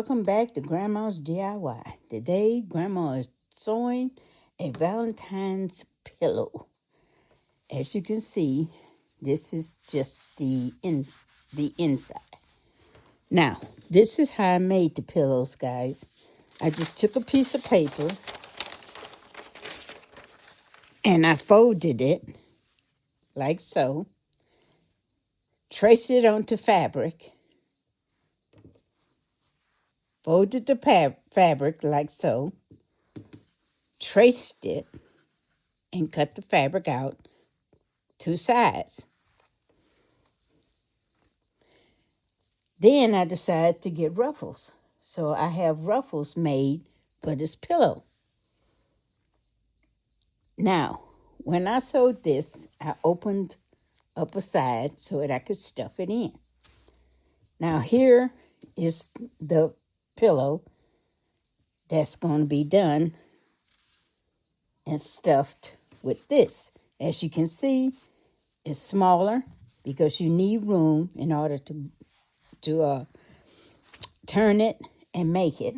Welcome back to Grandma's DIY. Today, Grandma is sewing a Valentine's pillow. As you can see, this is just the inside. Now, this is how I made the pillows, guys. I just took a piece of paper and I folded it like so. Traced it onto fabric. Folded the fabric like so. Traced it and cut the fabric out 2 sides. Then I decided to get ruffles. So I have ruffles made for this pillow. Now, when I sewed this, I opened up a side so that I could stuff it in. Now here is the pillow that's going to be done and stuffed with this. As you can see, it's smaller because you need room in order to turn it and make it.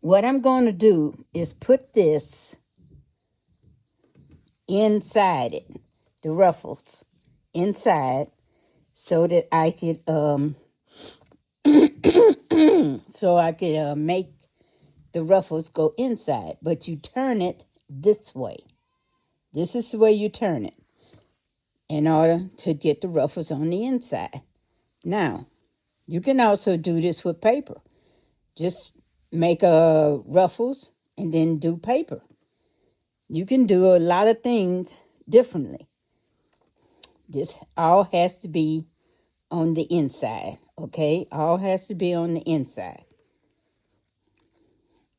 What I'm going to do is put this inside it, the ruffles inside, so that I could make the ruffles go inside. But you turn it this way. This is the way you turn it in order to get the ruffles on the inside. Now, you can also do this with paper. Just make ruffles and then do paper. You can do a lot of things differently. This all has to be on the inside, okay? All has to be on the inside.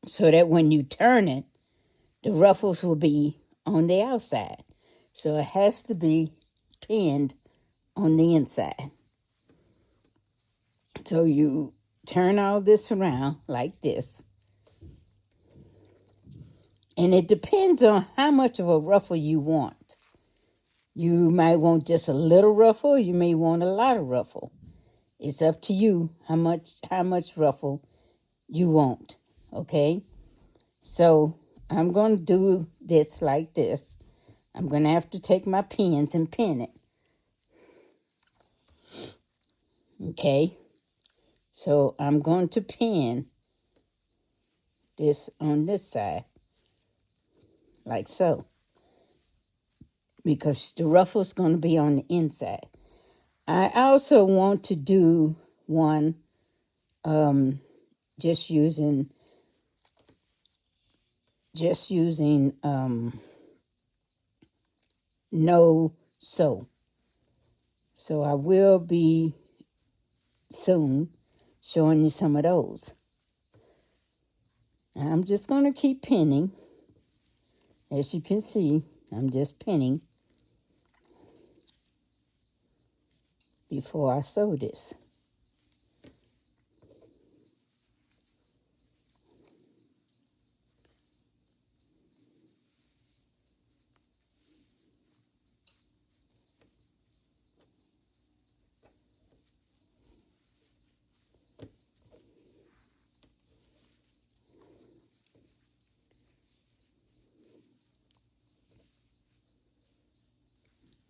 So that when you turn it, the ruffles will be on the outside. So it has to be pinned on the inside. So you turn all this around like this. And it depends on how much of a ruffle you want. You might want just a little ruffle. You may want a lot of ruffle. It's up to you how much ruffle you want, okay? So I'm going to do this like this. I'm going to have to take my pins and pin it. Okay? So I'm going to pin this on this side, like so, because the ruffle's going to be on the inside. I also want to do one just using no sew. So I will be soon showing you some of those. I'm just going to keep pinning. As you can see, I'm just pinning before I sew this.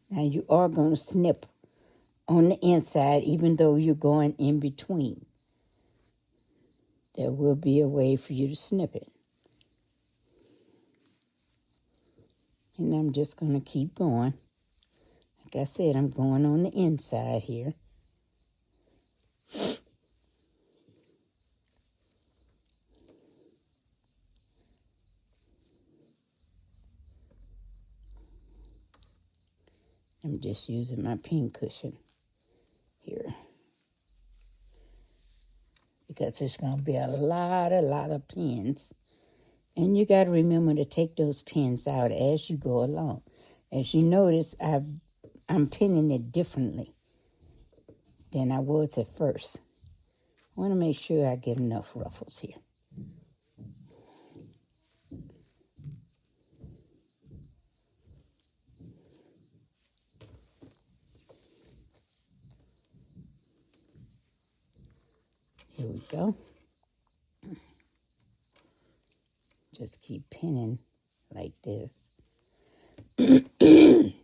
Now you are going to snip on the inside even though you're going in between. There will be a way for you to snip it. And I'm just going to keep going. Like I said, I'm going on the inside here. I'm just using my pin cushion here, because there's going to be a lot of pins. And you got to remember to take those pins out as you go along. As you notice, I'm pinning it differently than I was at first. I want to make sure I get enough ruffles here. Here we go. Just keep pinning like this. And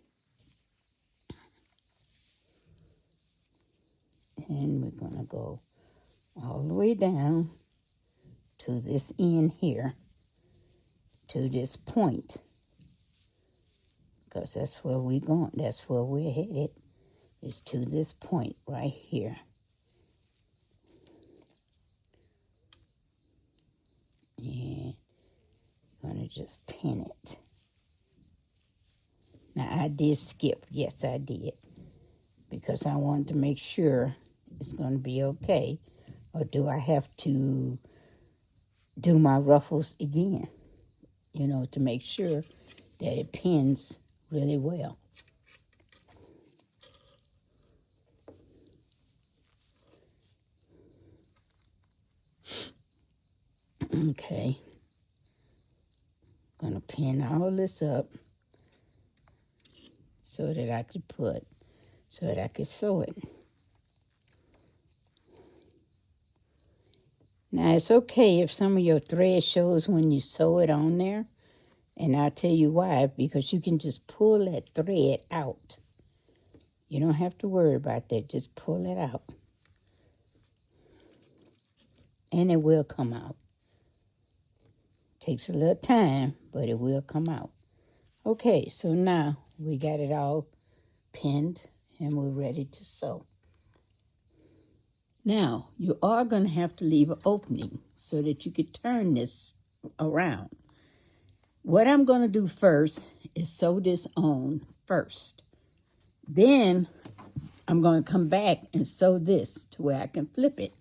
we're going to go all the way down to this end here, to this point, because that's where we're going. That's where we're headed, is to this point right here. And I'm going to just pin it. Now, I did skip. Yes, I did. Because I wanted to make sure it's going to be okay. Or do I have to do my ruffles again? You know, to make sure that it pins really well. Okay. Gonna pin all this up so that I could sew it. Now it's okay if some of your thread shows when you sew it on there, and I'll tell you why, because you can just pull that thread out. You don't have to worry about that, just pull it out. And it will come out. Takes a little time, but it will come out. Okay, so now we got it all pinned and we're ready to sew. Now, you are going to have to leave an opening so that you can turn this around. What I'm going to do first is sew this on first. Then I'm going to come back and sew this to where I can flip it.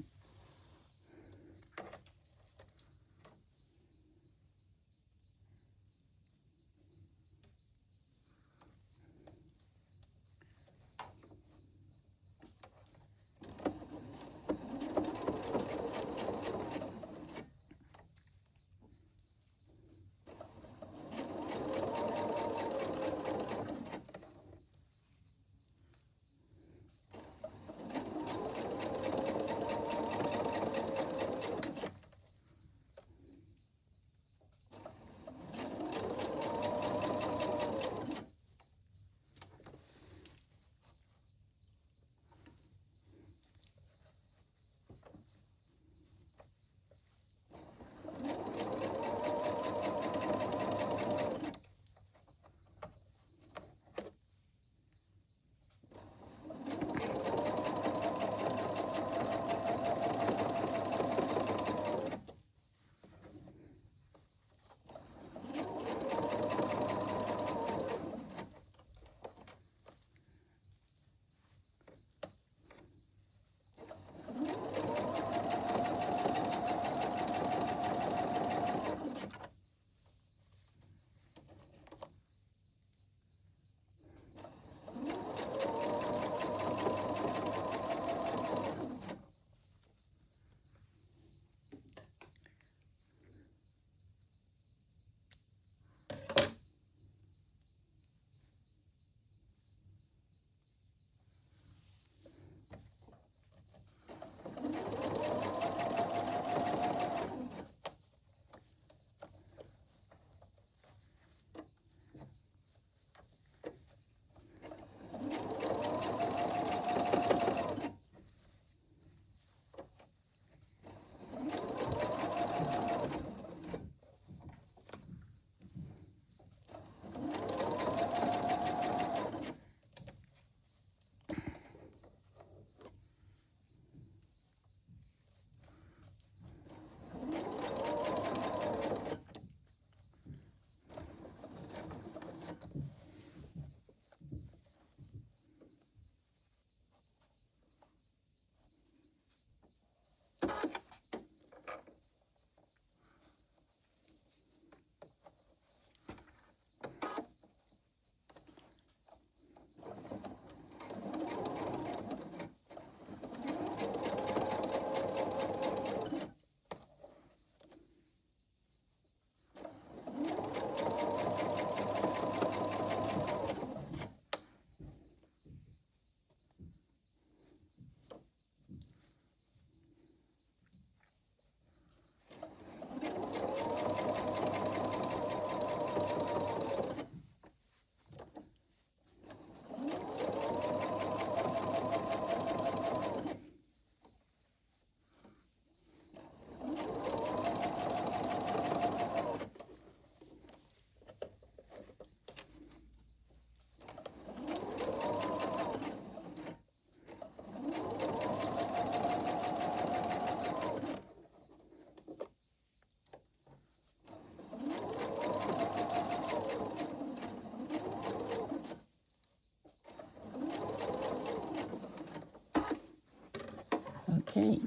Okay,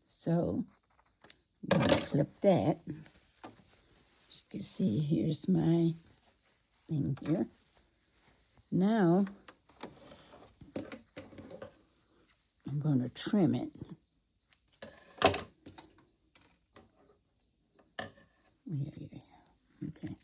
so I'm going to clip that. As you can see, here's my thing here. Now, I'm going to trim it. Yeah. Okay.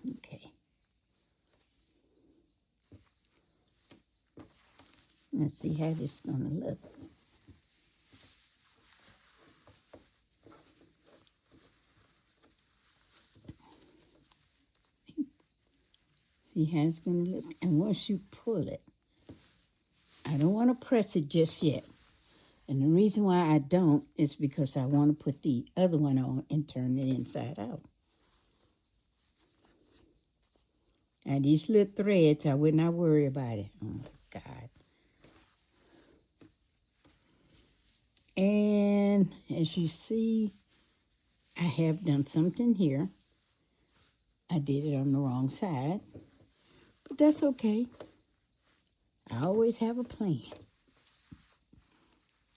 Okay. Let's see how this is going to look. See how it's going to look. And once you pull it, I don't want to press it just yet. And the reason why I don't is because I want to put the other one on and turn it inside out. Now these little threads, I would not worry about it. Oh my God. And as you see, I have done something here. I did it on the wrong side, but that's okay. I always have a plan.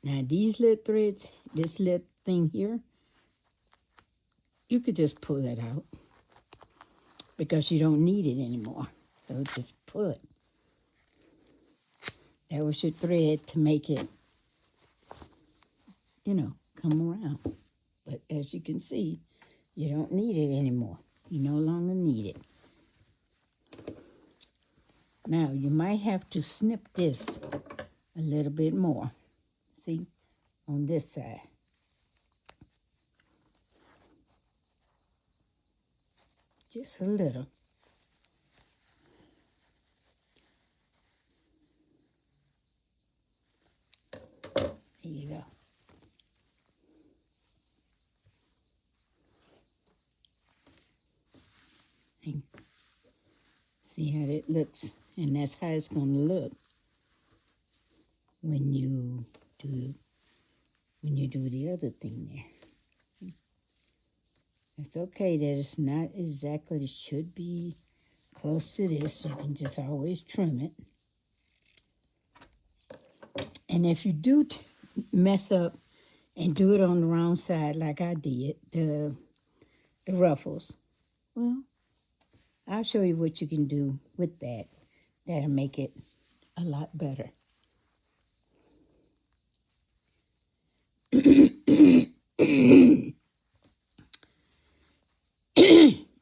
Now these little threads, this little thing here, you could just pull that out because you don't need it anymore. So just pull it. That was your thread to make it, come around. But as you can see, you don't need it anymore. You no longer need it. Now, you might have to snip this a little bit more. See, on this side. Just a little. There you go. And see how it looks? And that's how it's going to look when you do the other thing there. It's okay that it's not exactly, it should be close to this. You can just always trim it. And if you do mess up and do it on the wrong side like I did, the ruffles, well, I'll show you what you can do with that. That'll make it a lot better.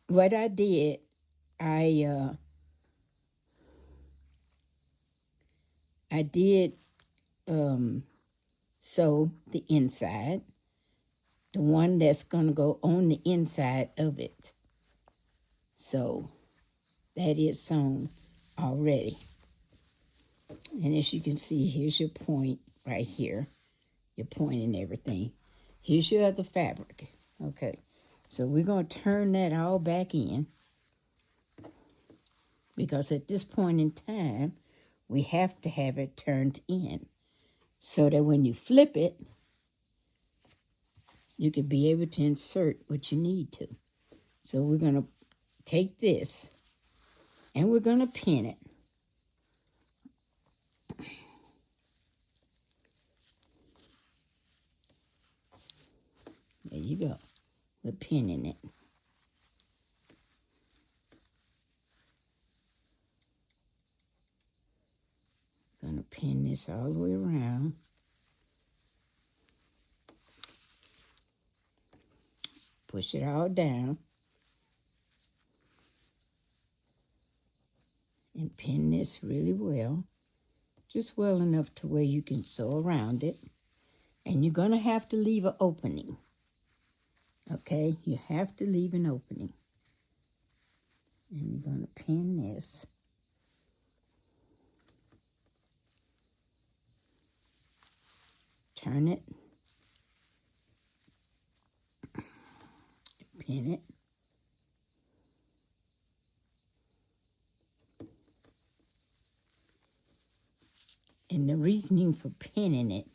What I did, I did sew the inside, the one that's going to go on the inside of it. So that is sewn already. And as you can see, here's your point right here, your point and everything. Here's your other fabric. Okay, so we're going to turn that all back in, because at this point in time, we have to have it turned in so that when you flip it, you can be able to insert what you need to. So we're going to take this and we're going to pin it. There you go. We're pinning it. Going to pin this all the way around. Push it all down. And pin this really well. Just well enough to where you can sew around it. And you're going to have to leave an opening. Okay? You have to leave an opening. And you're going to pin this. Turn it. Pin it. And the reasoning for pinning it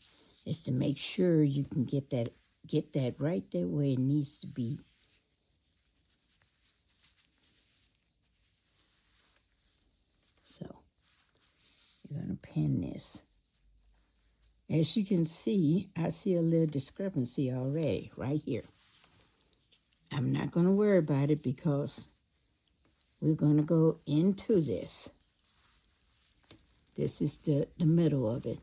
is to make sure you can get that right there where it needs to be. So you're going to pin this. As you can see, I see a little discrepancy already right here. I'm not going to worry about it because we're going to go into this. This is the middle of it.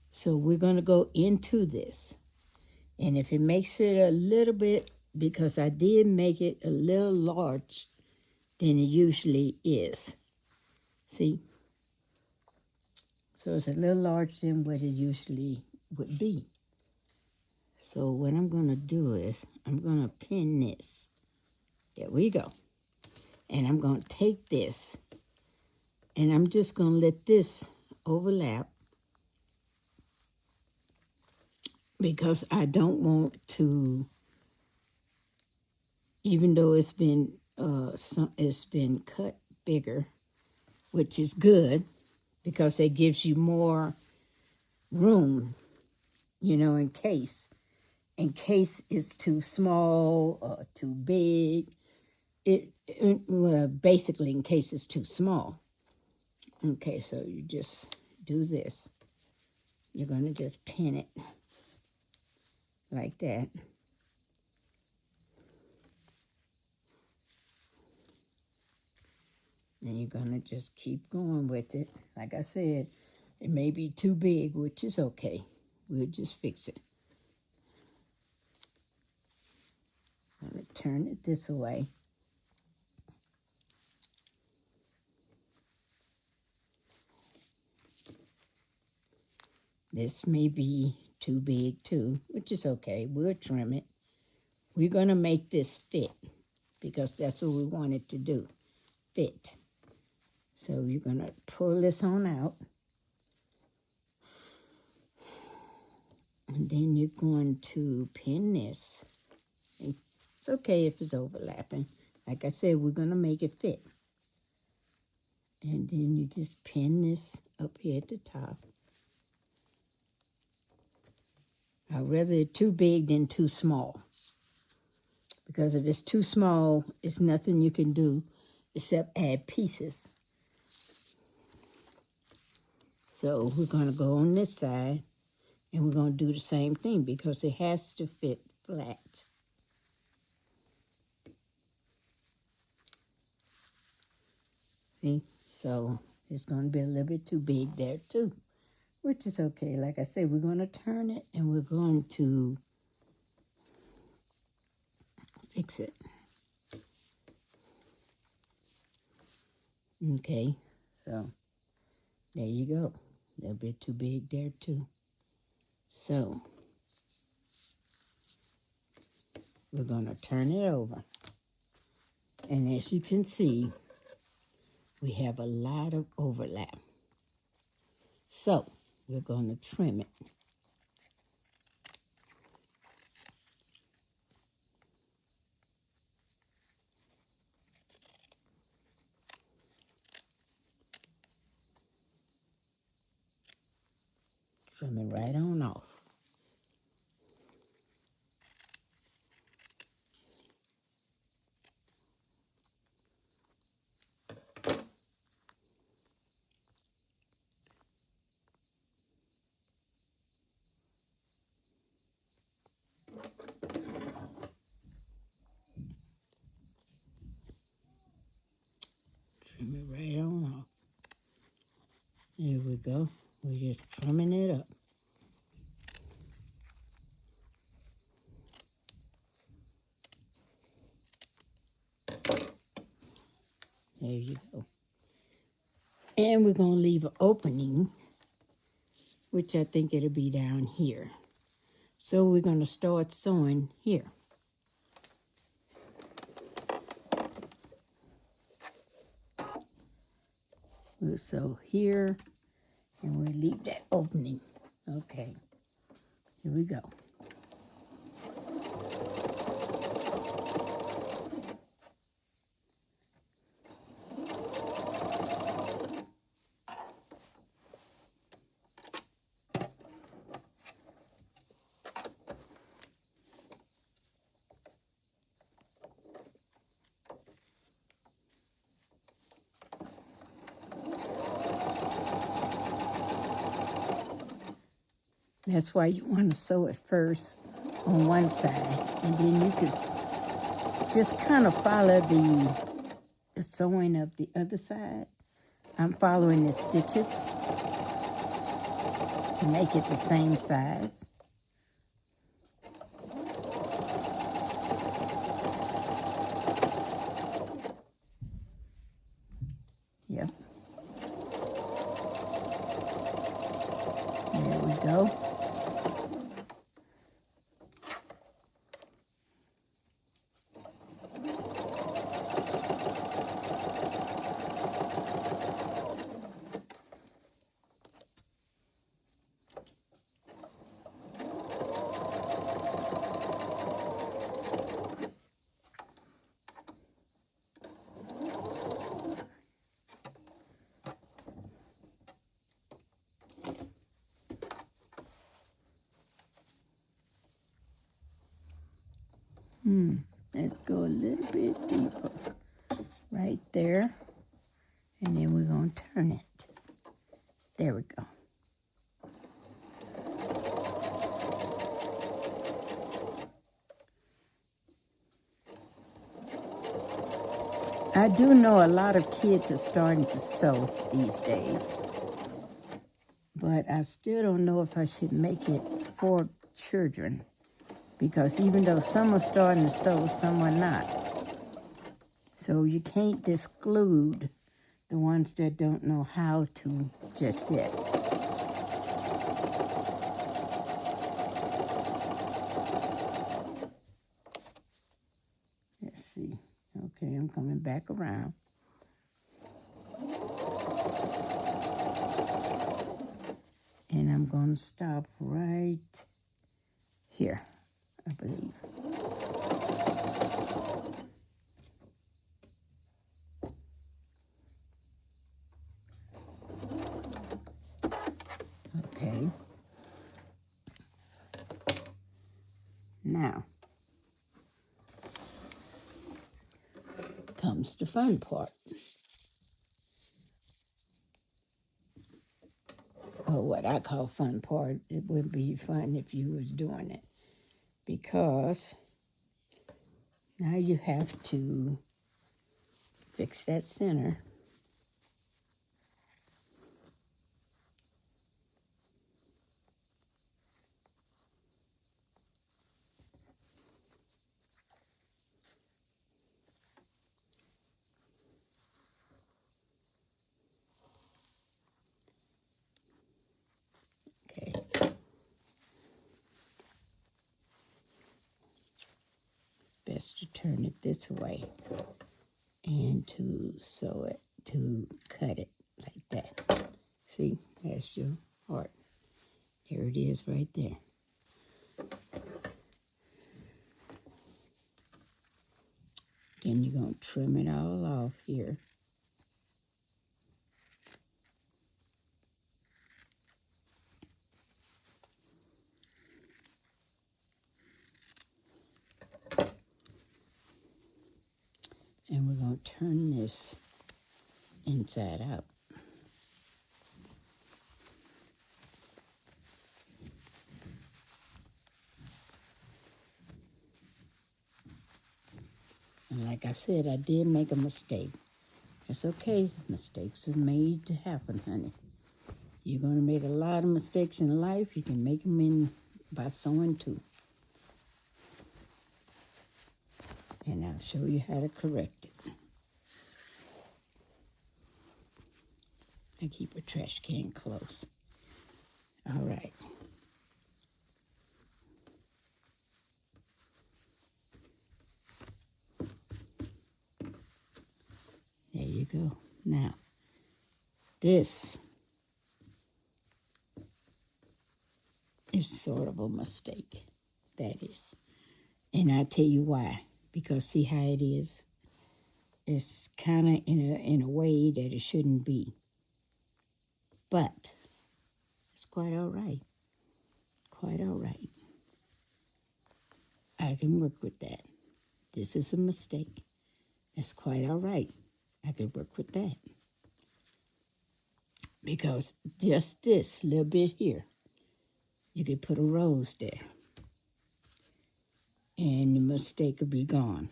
So we're going to go into this. And if it makes it a little bit, because I did make it a little large than it usually is. See? So it's a little larger than what it usually would be. So what I'm going to do is I'm going to pin this. There we go. And I'm going to take this and I'm just going to let this overlap because I don't want to, even though it's been cut bigger, which is good because it gives you more room, in case it's too small or too big. Well, basically in case it's too small. Okay, so you just do this. You're going to just pin it like that. And you're going to just keep going with it. Like I said, it may be too big, which is okay. We'll just fix it. I'm going to turn it this way. This may be too big too, which is okay. We'll trim it. We're going to make this fit because that's what we want it to do, fit. So you're going to pull this on out. And then you're going to pin this. It's okay if it's overlapping. Like I said, we're going to make it fit. And then you just pin this up here at the top. I'd rather it too big than too small. Because if it's too small, it's nothing you can do except add pieces. So we're going to go on this side and we're going to do the same thing because it has to fit flat. See? So it's going to be a little bit too big there too, which is okay. Like I said, we're going to turn it and we're going to fix it. Okay, so there you go. A little bit too big there too. So we're going to turn it over. And as you can see, we have a lot of overlap. So we're going to trim it. Trim it right on off. Trim it right on off. There we go. We're just trimming it up. There you go. And we're going to leave an opening, which I think it'll be down here. So we're going to start sewing here. We'll sew here, and we'll leave that opening. Okay, here we go. That's why you want to sew it first on one side, and then you could just kind of follow the sewing of the other side. I'm following the stitches to make it the same size. Yep. There we go. Let's go a little bit deeper right there, and then we're going to turn it. There we go. I do know a lot of kids are starting to sew these days, but I still don't know if I should make it for children, because even though some are starting to sew, some are not. So you can't exclude the ones that don't know how to just yet. Let's see. Okay, I'm coming back around. And I'm going to stop right here, I believe. Okay. Now, comes the fun part. Or what I call fun part. It would be fun if you was doing it, because now you have to fix that center. Okay. It's best to turn it this way and to sew it, to cut it like that. See, that's your heart. There it is right there. Then you're going to trim it all off here. going to turn this inside out. And like I said, I did make a mistake. It's okay. Mistakes are made to happen, honey. You're going to make a lot of mistakes in life. You can make them in by sewing too. And I'll show you how to correct it. I keep a trash can close. All right. There you go. Now, this is sort of a mistake. That is. And I'll tell you why. Because see how it is? It's kind of in a way that it shouldn't be. But it's quite all right. Quite all right. I can work with that. This is a mistake. That's quite all right. I can work with that. Because just this little bit here, you could put a rose there. And the mistake will be gone.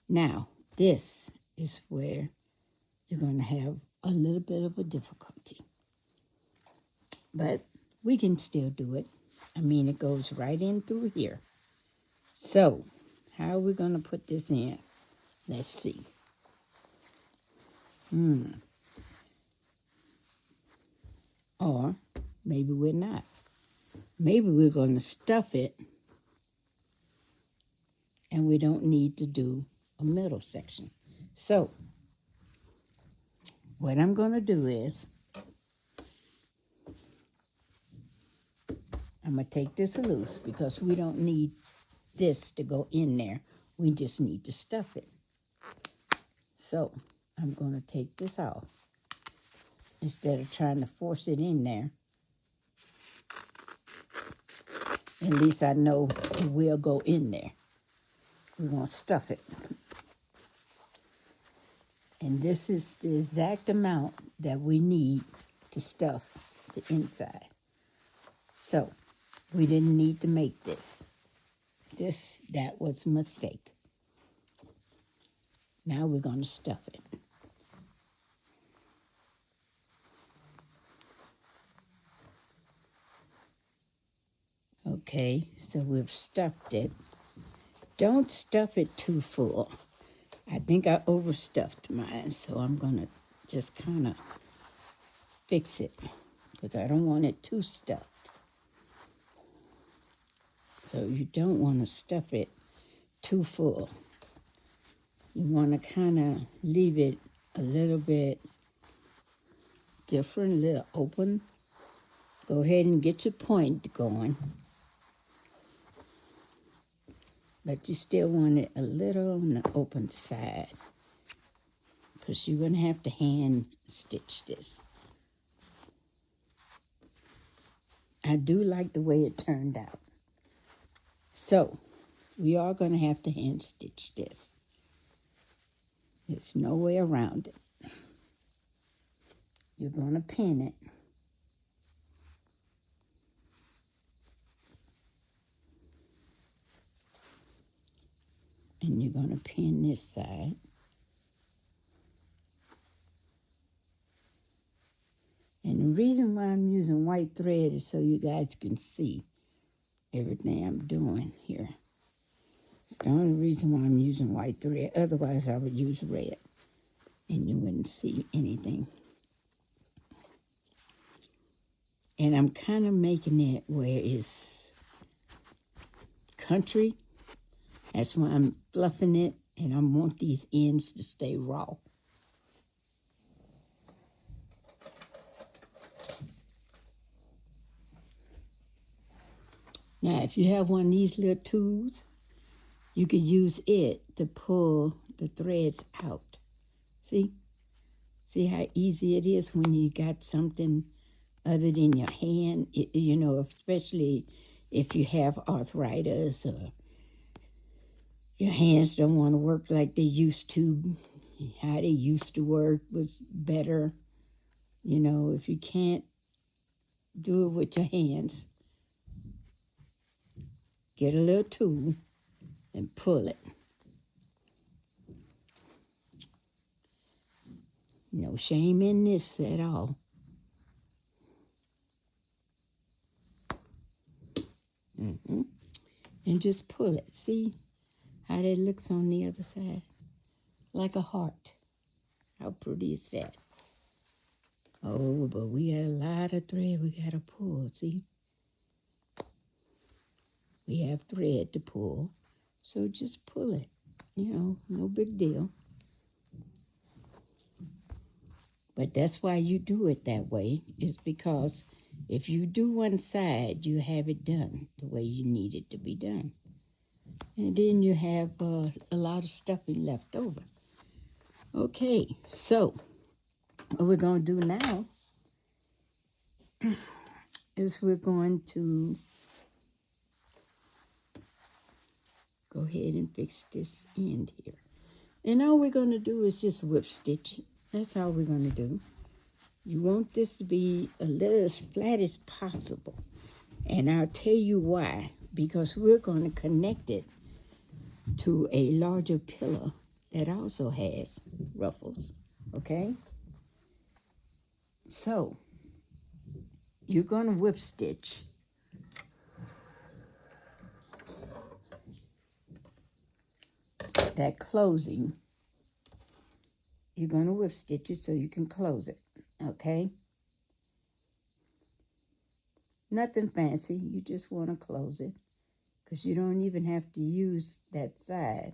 Now, this is where you're going to have a little bit of a difficulty. But we can still do it. I mean, it goes right in through here. So, how are we going to put this in? Let's see. Or maybe we're not. Maybe we're going to stuff it and we don't need to do a middle section. So, what I'm going to do is, I'm going to take this loose because we don't need this to go in there. We just need to stuff it. So, I'm going to take this off. Instead of trying to force it in there. At least I know it will go in there. We're going to stuff it. And this is the exact amount that we need to stuff the inside. So, we didn't need to make this. That was a mistake. Now we're going to stuff it. Okay, so we've stuffed it. Don't stuff it too full. I think I overstuffed mine, so I'm going to just kind of fix it because I don't want it too stuffed. So you don't want to stuff it too full. You want to kind of leave it a little bit different, a little open. Go ahead and get your point going. But you still want it a little on the open side because you're going to have to hand stitch this. I do like the way it turned out. So, we are going to have to hand stitch this. There's no way around it. You're going to pin it. And you're going to pin this side. And the reason why I'm using white thread is so you guys can see everything I'm doing here. It's the only reason why I'm using white thread. Otherwise, I would use red. And you wouldn't see anything. And I'm kind of making it where it's country. That's why I'm fluffing it, and I want these ends to stay raw. Now, if you have one of these little tools, you could use it to pull the threads out. See? See how easy it is when you got something other than your hand? You know, especially if you have arthritis or your hands don't want to work like they used to. how they used to work was better. You know, if you can't do it with your hands, get a little tool and pull it. No shame in this at all. And just pull it. See how that looks on the other side? Like a heart. How pretty is that? Oh, but we got a lot of thread we got to pull, see? We have thread to pull, so just pull it. You know, no big deal. But that's why you do it that way, is because if you do one side, you have it done the way you need it to be done. And then you have a lot of stuffing left over. Okay, so what we're going to do now is we're going to go ahead and fix this end here. And all we're going to do is just whip stitch it. That's all we're going to do. You want this to be a little as flat as possible. And I'll tell you why. Because we're going to connect it to a larger pillow that also has ruffles. Okay? So, you're going to whip stitch that closing. You're going to whip stitch it so you can close it. Okay? Nothing fancy. You just want to close it. Because you don't even have to use that side.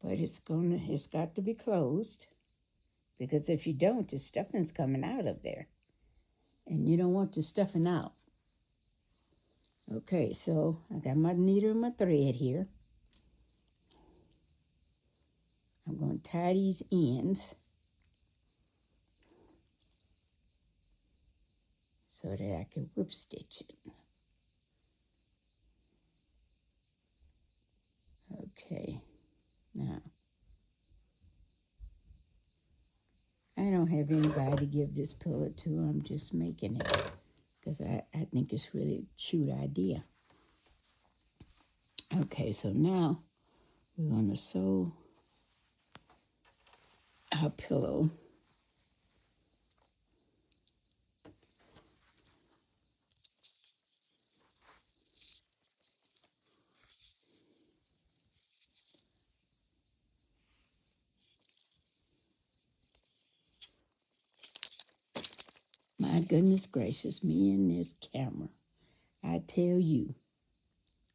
But it's got to be closed. Because if you don't, the stuffing's coming out of there. And you don't want the stuffing out. Okay, so I got my needle and my thread here. I'm going to tie these ends so that I can whip stitch it. Okay, now I don't have anybody to give this pillow to. I'm just making it because I think it's really a cute idea. Okay, so now we're going to sew our pillow. My goodness gracious, me and this camera. I tell you.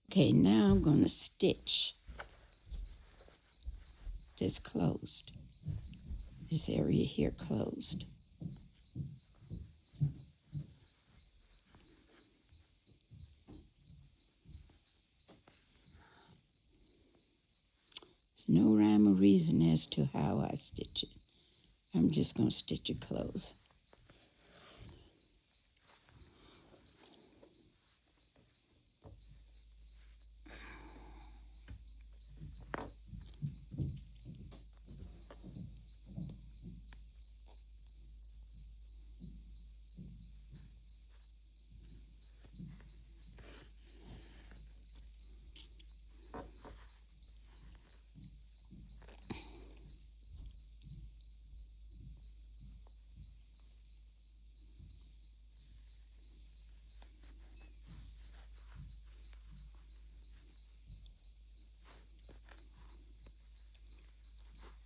Okay, now I'm going to stitch this closed. This area here closed. There's no rhyme or reason as to how I stitch it. I'm just going to stitch it closed.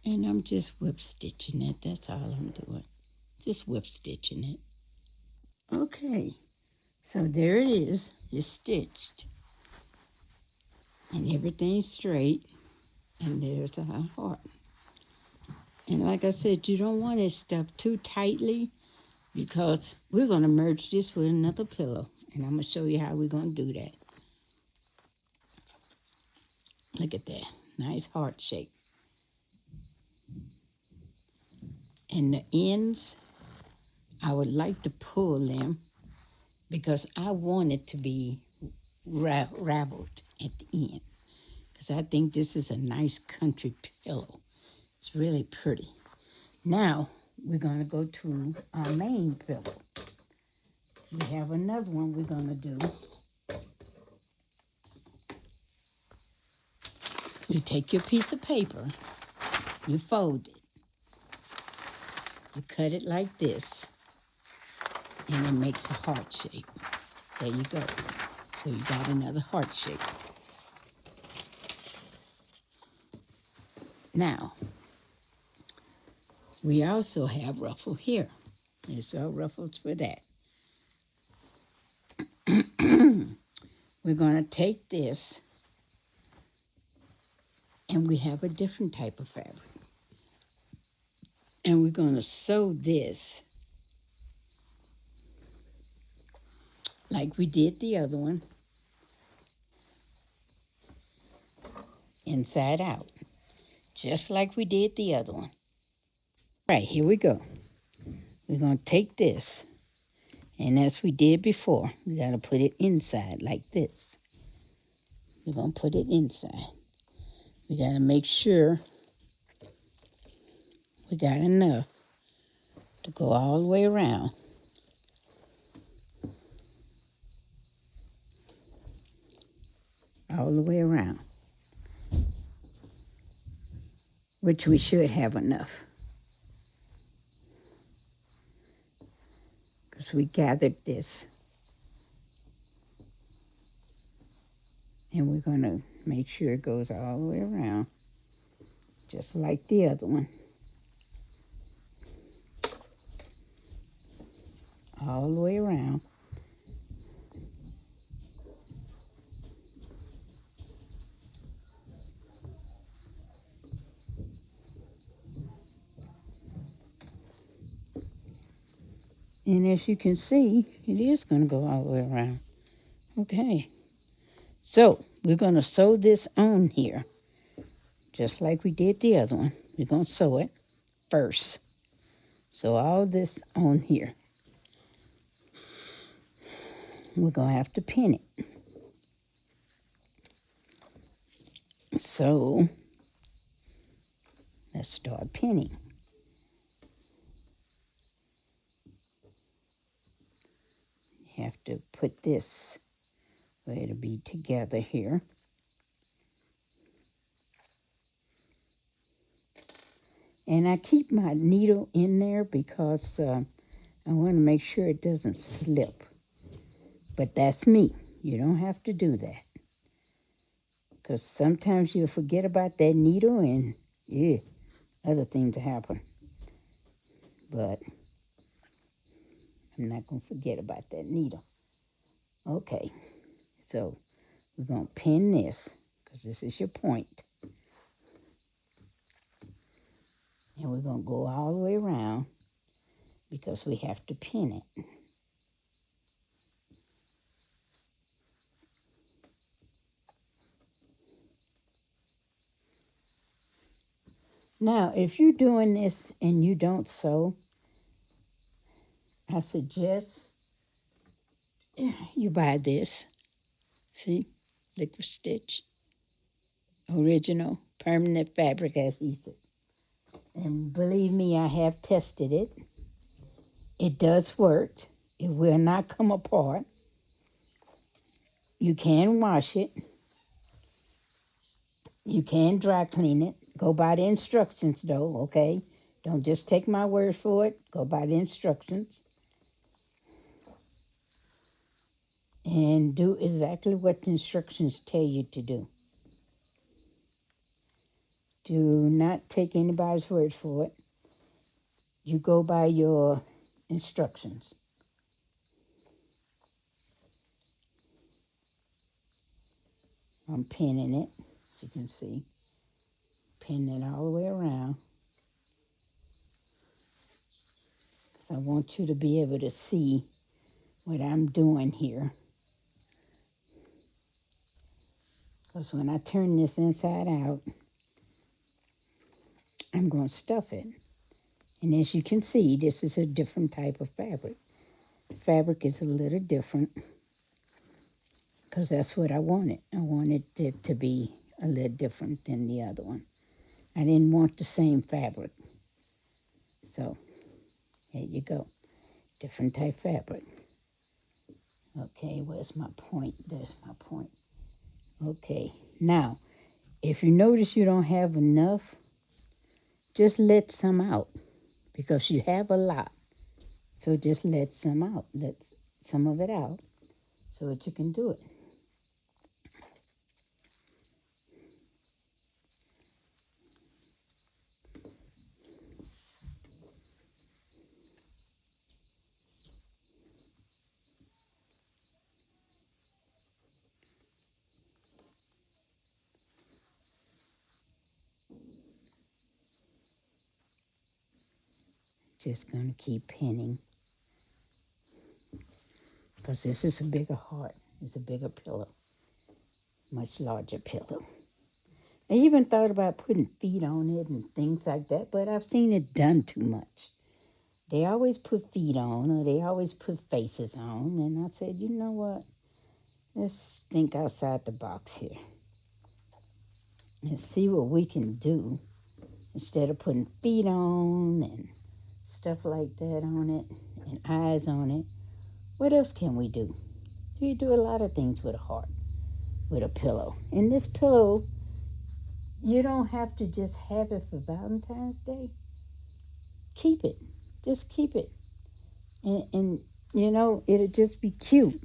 And I'm just whip stitching it. That's all I'm doing. Just whip stitching it. Okay, so there it is. It's stitched. And everything's straight. And there's our heart. And like I said, you don't want it stuffed too tightly because we're going to merge this with another pillow. And I'm going to show you how we're going to do that. Look at that. Nice heart shape. And the ends, I would like to pull them because I want it to be raveled at the end. Because I think this is a nice country pillow. It's really pretty. Now, we're going to go to our main pillow. We have another one we're going to do. You take your piece of paper, you fold it, you cut it like this, and it makes a heart shape. There you go. So you got another heart shape. Now, we also have ruffle here. There's our ruffles for that. We're going to take this, and we have a different type of fabric. And we're going to sew this like we did the other one, inside out, just like we did the other one. Right, here we go. We're going to take this, and as we did before, we got to put it inside like this. We're going to put it inside. We got to make sure we got enough to go all the way around. All the way around. Which we should have enough. Because we gathered this. And we're going to make sure it goes all the way around. Just like the other one. All the way around. And as you can see, it is going to go all the way around. Okay. So, we're going to sew this on here. Just like we did the other one. We're going to sew it first. So, all this on here. We're going to have to pin it. So, let's start pinning. You have to put this where it'll be together here. And I keep my needle in there because I want to make sure it doesn't slip. But that's me. You don't have to do that. Because sometimes you'll forget about that needle and other things happen. But I'm not going to forget about that needle. Okay, so we're going to pin this because this is your point. And we're going to go all the way around because we have to pin it. Now, if you're doing this and you don't sew, I suggest you buy this. See? Liquid Stitch. Original permanent fabric adhesive. And believe me, I have tested it. It does work. It will not come apart. You can wash it. You can dry clean it. Go by the instructions, though, okay? Don't just take my word for it. Go by the instructions. And do exactly what the instructions tell you to do. Do not take anybody's word for it. You go by your instructions. I'm pinning it, as you can see. Pinning it all the way around. Because I want you to be able to see what I'm doing here. Because when I turn this inside out, I'm going to stuff it. And as you can see, this is a different type of fabric. The fabric is a little different because that's what I wanted. I wanted it to be a little different than the other one. I didn't want the same fabric. So, there you go. Different type fabric. Okay, where's my point? There's my point. Okay, now, if you notice you don't have enough, just let some out because you have a lot. So just let some out. Let some of it out so that you can do it. Just going to keep pinning because this is a bigger heart. It's a bigger pillow, much larger pillow. I even thought about putting feet on it and things like that, but I've seen it done too much. They always put feet on or they always put faces on, and I said, you know what? Let's think outside the box here and see what we can do instead of putting feet on and stuff like that on it and eyes on it. What else can we do? You do a lot of things with a heart, with a pillow. And this pillow, you don't have to just have it for Valentine's Day. Keep it. Just keep it. And you know, it'll just be cute.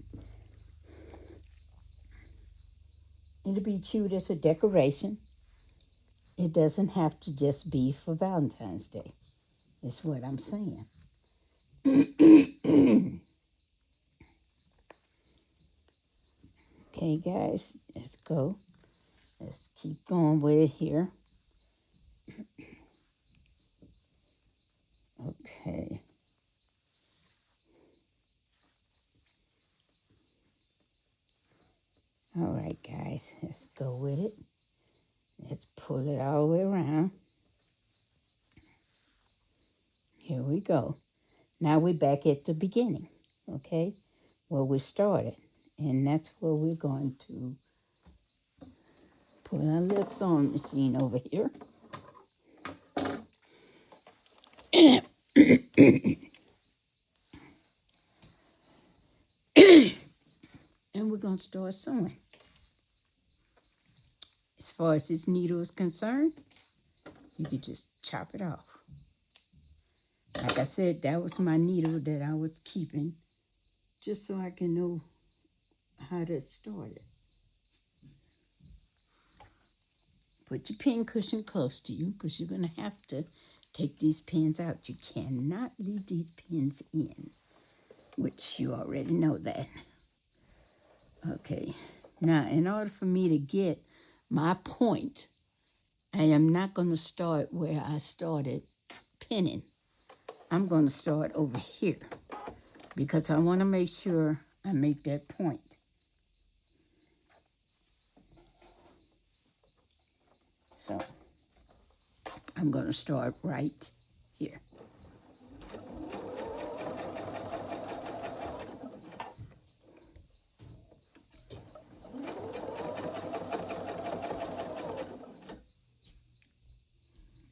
It'll be cute as a decoration. It doesn't have to just be for Valentine's Day. Is what I'm saying. Okay, guys, let's go. Let's keep going with it here. Okay. All right, guys, let's go with it. Let's pull it all the way around. Here we go. Now we're back at the beginning, okay, where we started. And that's where we're going to put our little sewing machine over here. And we're going to start sewing. As far as this needle is concerned, you could just chop it off. Like I said, that was my needle that I was keeping just so I can know how to start it. Put your pin cushion close to you because you're going to have to take these pins out. You cannot leave these pins in, which you already know that. Okay, now in order for me to get my point, I am not going to start where I started pinning. I'm going to start over here because I want to make sure I make that point. So I'm going to start right here.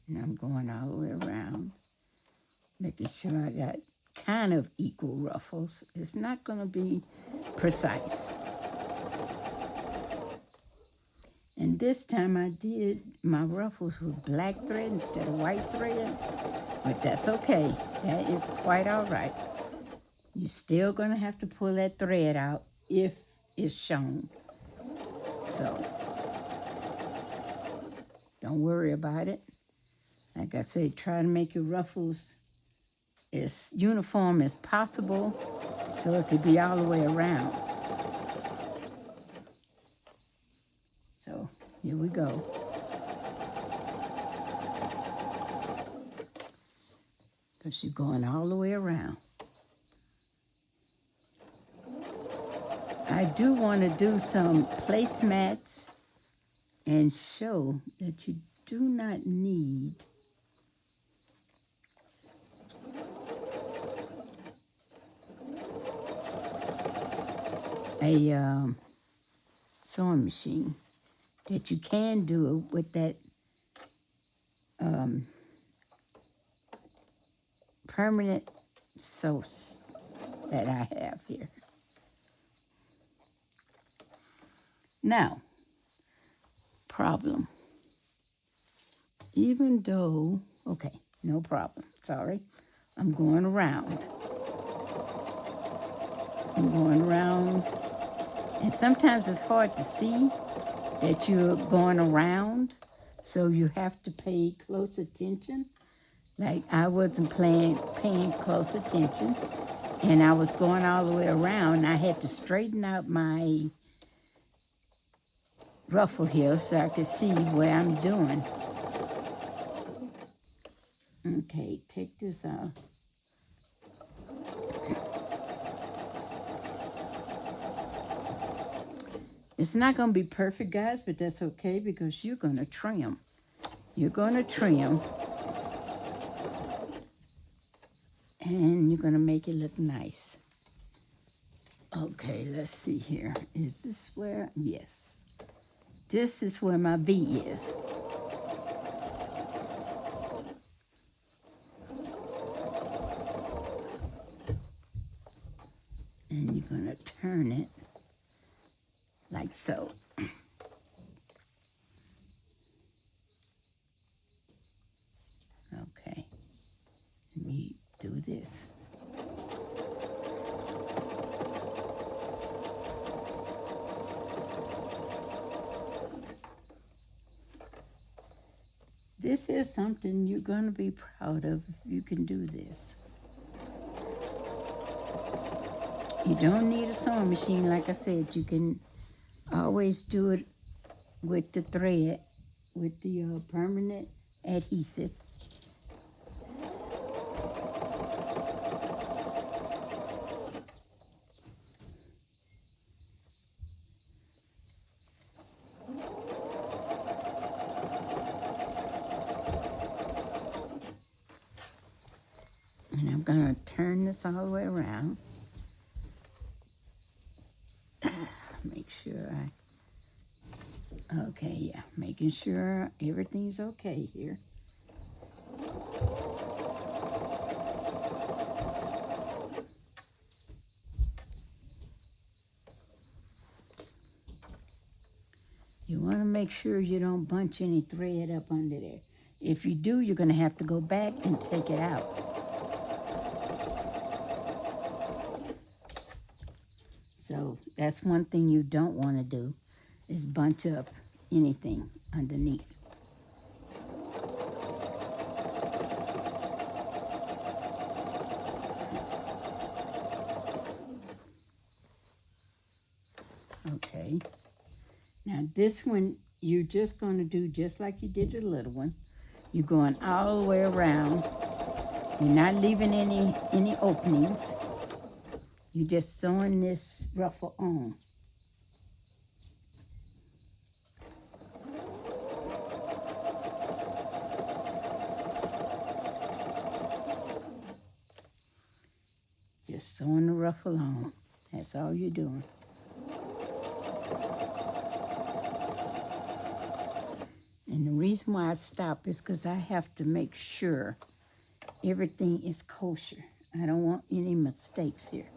And I'm going all the way around, making sure I got kind of equal ruffles. It's not going to be precise. And this time I did my ruffles with black thread instead of white thread, but that's okay. That is quite all right. You're still going to have to pull that thread out if it's shown. So don't worry about it. Like I said, try to make your ruffles as uniform as possible so it could be all the way around. So here we go. Because you're going all the way around. I do want to do some placemats and show that you do not need a sewing machine that you can do it with that permanent sauce that I have here. Now, problem. Even though, okay, no problem. Sorry. I'm going around. And sometimes it's hard to see that you're going around, so you have to pay close attention. Like I wasn't paying close attention, and I was going all the way around. I had to straighten out my ruffle here so I could see what I'm doing. Okay, take this out. It's not going to be perfect, guys, but that's okay because you're going to trim. You're going to trim. And you're going to make it look nice. Okay, let's see here. Is this where? Yes. This is where my V is. And you're going to turn it like so. Okay. Let me do this. This is something you're going to be proud of if you can do this. You don't need a sewing machine, like I said. You can always do it with the thread, with the permanent adhesive. And I'm going to turn this all the way around. Make sure okay, yeah, making sure everything's okay here. You want to make sure you don't bunch any thread up under there. If you do, you're going to have to go back and take it out. So that's one thing you don't want to do, is bunch up anything underneath. Okay. Now this one, you're just going to do just like you did the little one. You're going all the way around. You're not leaving any openings. You're just sewing this ruffle on. Just sewing the ruffle on. That's all you're doing. And the reason why I stop is because I have to make sure everything is kosher. I don't want any mistakes here.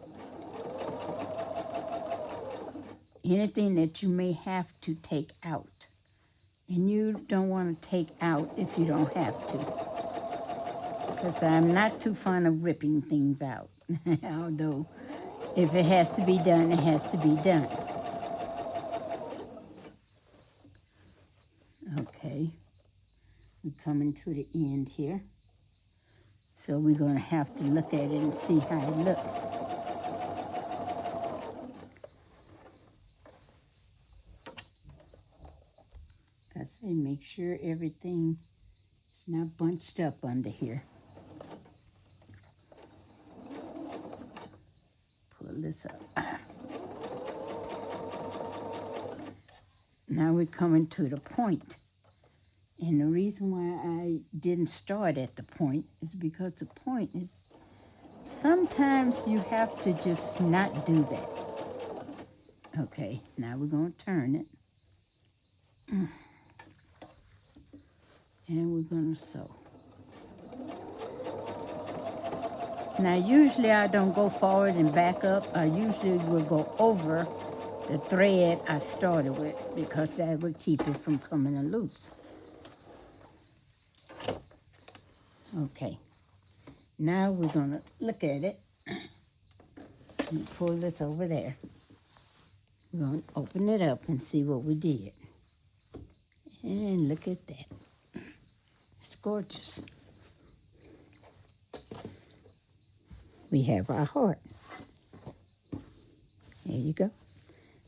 Anything that you may have to take out. And you don't want to take out if you don't have to. Because I'm not too fond of ripping things out. Although, if it has to be done, it has to be done. Okay. We're coming to the end here. So we're going to have to look at it and see how it looks. I say make sure everything is not bunched up under here. Pull this up. Now we're coming to the point. And the reason why I didn't start at the point is because the point is, sometimes you have to just not do that. Okay, now we're going to turn it. And we're going to sew. Now, usually I don't go forward and back up. I usually will go over the thread I started with because that would keep it from coming loose. Okay, now we're going to look at it. Pull this over there. We're going to open it up and see what we did. And look at that. It's gorgeous. We have our heart. There you go.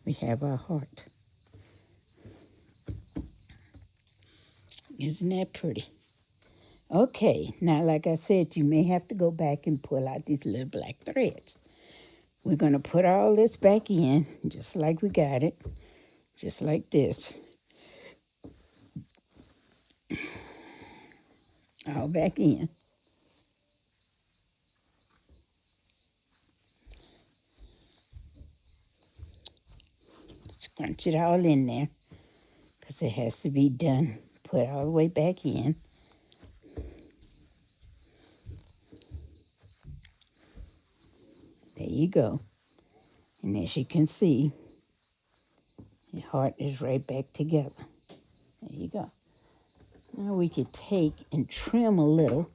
We have our heart. Isn't that pretty? Okay, now like I said, you may have to go back and pull out these little black threads. We're going to put all this back in, just like we got it, just like this. All back in. Scrunch it all in there, because it has to be done. Put all the way back in. There you go. And as you can see, the heart is right back together. There you go. Now we could take and trim a little,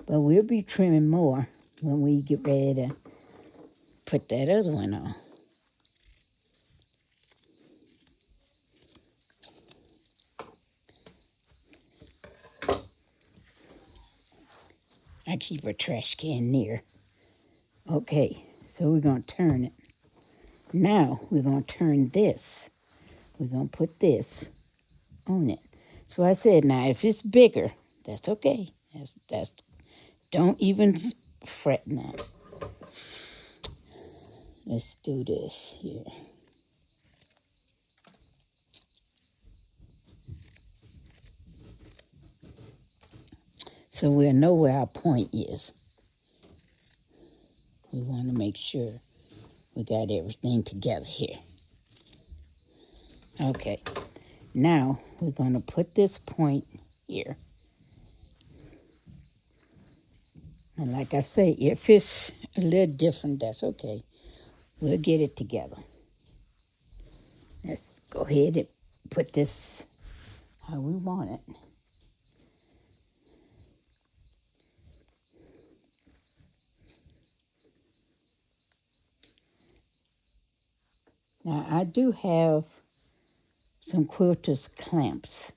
but we'll be trimming more when we get ready to put that other one on. I keep a trash can near. Okay, so we're going to turn it. Now we're going to turn this. We're going to put this on it. So I said, now if it's bigger, that's okay. That's don't even fret now. Let's do this here. So we'll know where our point is. We want to make sure we got everything together here. Okay, now we're going to put this point here. And like I say, if it's a little different, that's okay. We'll get it together. Let's go ahead and put this how we want it. Now, I do have some quilter's clamps.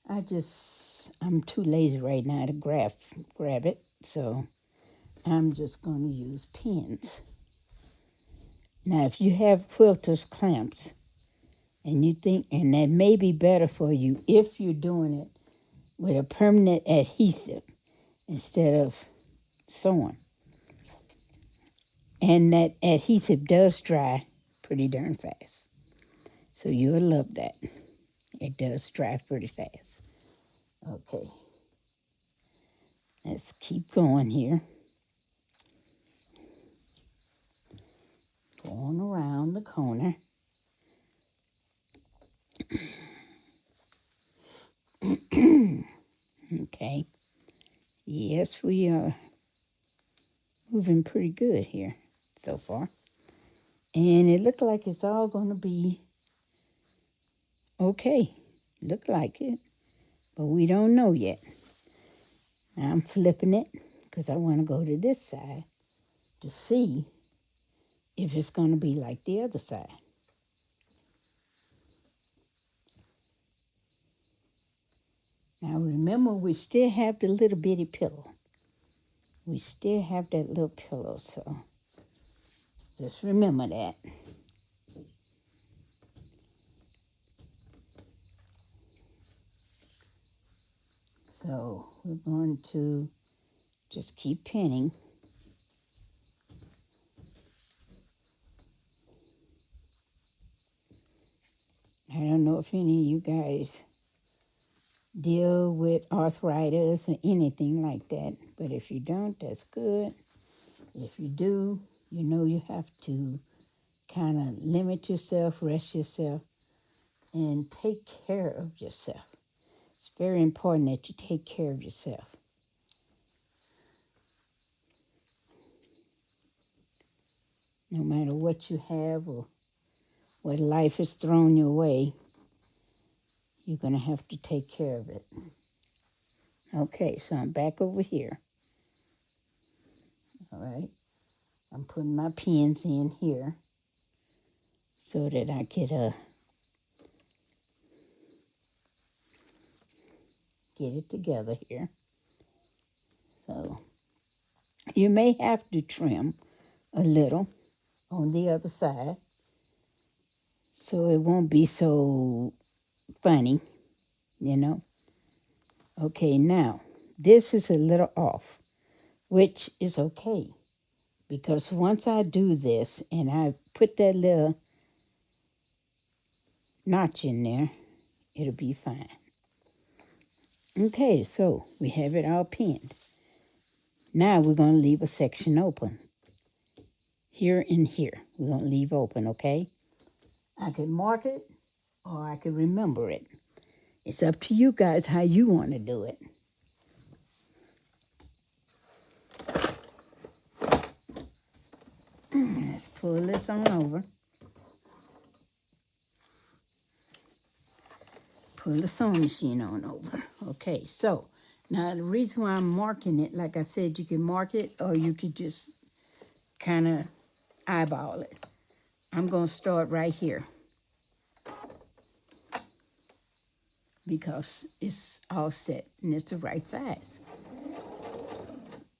I'm too lazy right now to grab it, so I'm just going to use pins. Now, if you have quilter's clamps, and you think, and that may be better for you if you're doing it with a permanent adhesive instead of sewing. And that adhesive does dry pretty darn fast. So you'll love that. It does dry pretty fast. Okay. Let's keep going here. Going around the corner. Okay. Yes, we are moving pretty good here so far. And it looked like it's all going to be okay. Look like it. But we don't know yet. Now I'm flipping it because I want to go to this side to see if it's going to be like the other side. Now remember, we still have the little bitty pillow. We still have that little pillow, so just remember that. So we're going to just keep pinning. I don't know if any of you guys deal with arthritis or anything like that, but if you don't, that's good. If you do, you know you have to kind of limit yourself, rest yourself, and take care of yourself. It's very important that you take care of yourself. No matter what you have or what life has thrown your way, you're going to have to take care of it. Okay, so I'm back over here. All right. I'm putting my pins in here so that I get it together here. So you may have to trim a little on the other side so it won't be so funny, you know. Okay, now this is a little off, which is okay, because once I do this and I put that little notch in there, it'll be fine. Okay, so we have it all pinned. Now we're going to leave a section open. Here and here, we're going to leave open, okay? I can mark it or I can remember it. It's up to you guys how you want to do it. Let's pull this on over. Pull the sewing machine on over. Okay, so now the reason why I'm marking it, like I said, you can mark it or you could just kind of eyeball it. I'm going to start right here because it's all set and it's the right size.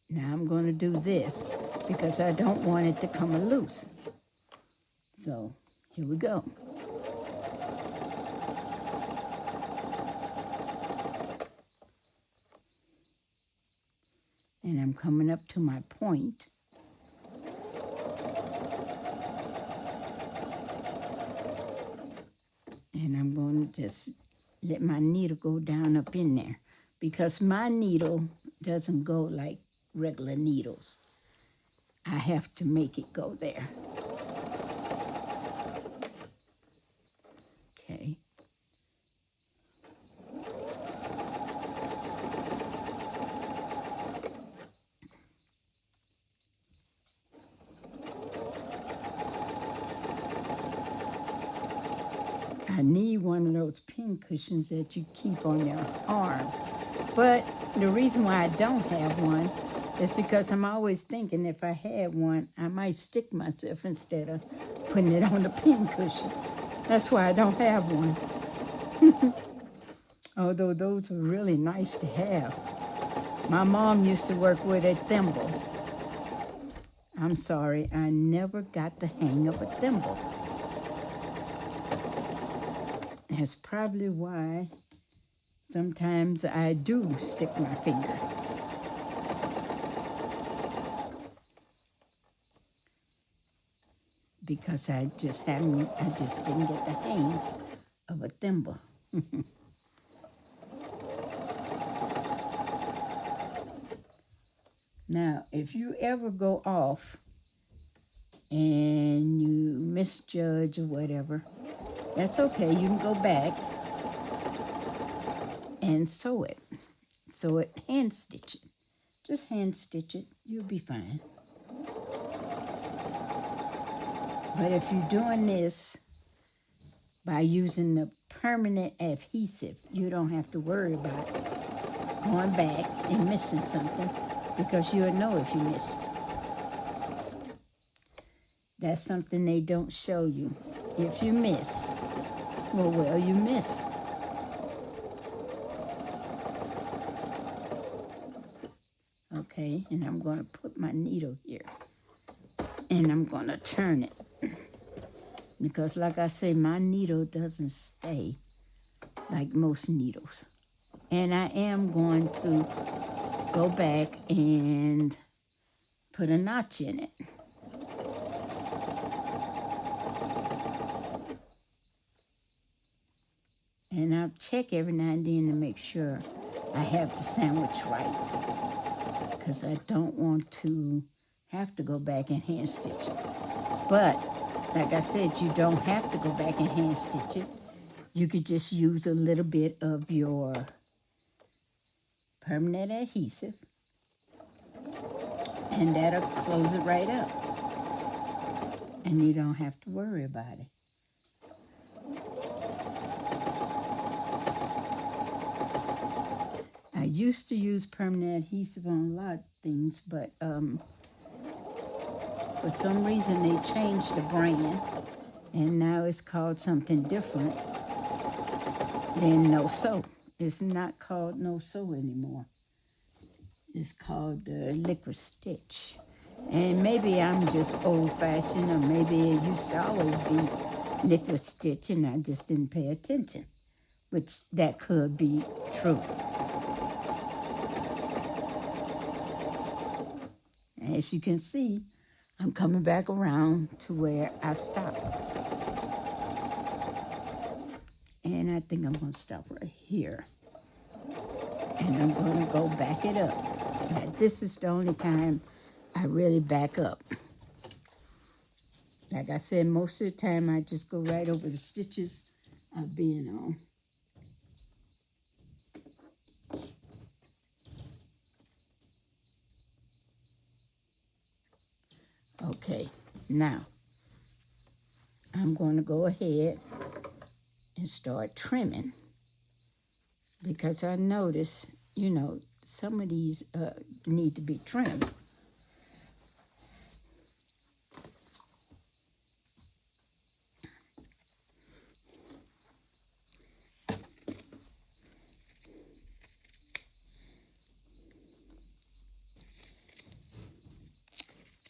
Now I'm going to do this because I don't want it to come loose. So here we go. And I'm coming up to my point. And I'm going to just let my needle go down up in there because my needle doesn't go like regular needles. I have to make it go there. Okay. I need one of those pin cushions that you keep on your arm. But the reason why I don't have one is because I'm always thinking if I had one, I might stick myself instead of putting it on the pin cushion. That's why I don't have one. Although those are really nice to have. My mom used to work with a thimble. I'm sorry, I never got the hang of a thimble. That's probably why sometimes I do stick my finger. Because I just didn't get the hang of a thimble. Now, if you ever go off and you misjudge or whatever, that's okay. You can go back and sew it. Sew it, hand stitch it. Just hand stitch it. You'll be fine. But if you're doing this by using the permanent adhesive, you don't have to worry about going back and missing something because you'll know if you missed. That's something they don't show you. If you miss, well, you miss. Okay, and I'm going to put my needle here. And I'm going to turn it. Because like I say, my needle doesn't stay like most needles. And I am going to go back and put a notch in it. And I'll check every now and then to make sure I have the sandwich right. Because I don't want to have to go back and hand stitch it. But like I said, you don't have to go back and hand stitch it. You could just use a little bit of your permanent adhesive, and that'll close it right up. And you don't have to worry about it. I used to use permanent adhesive on a lot of things, but for some reason they changed the brand, and now it's called something different than No Sew. It's not called No Sew anymore. It's called Liquid Stitch. And maybe I'm just old-fashioned, or maybe it used to always be Liquid Stitch and I just didn't pay attention, which that could be true. As you can see, I'm coming back around to where I stopped. And I think I'm going to stop right here. And I'm going to go back it up. Now, this is the only time I really back up. Like I said, most of the time I just go right over the stitches of being on. Okay, now I'm going to go ahead and start trimming, because I notice, some of these need to be trimmed.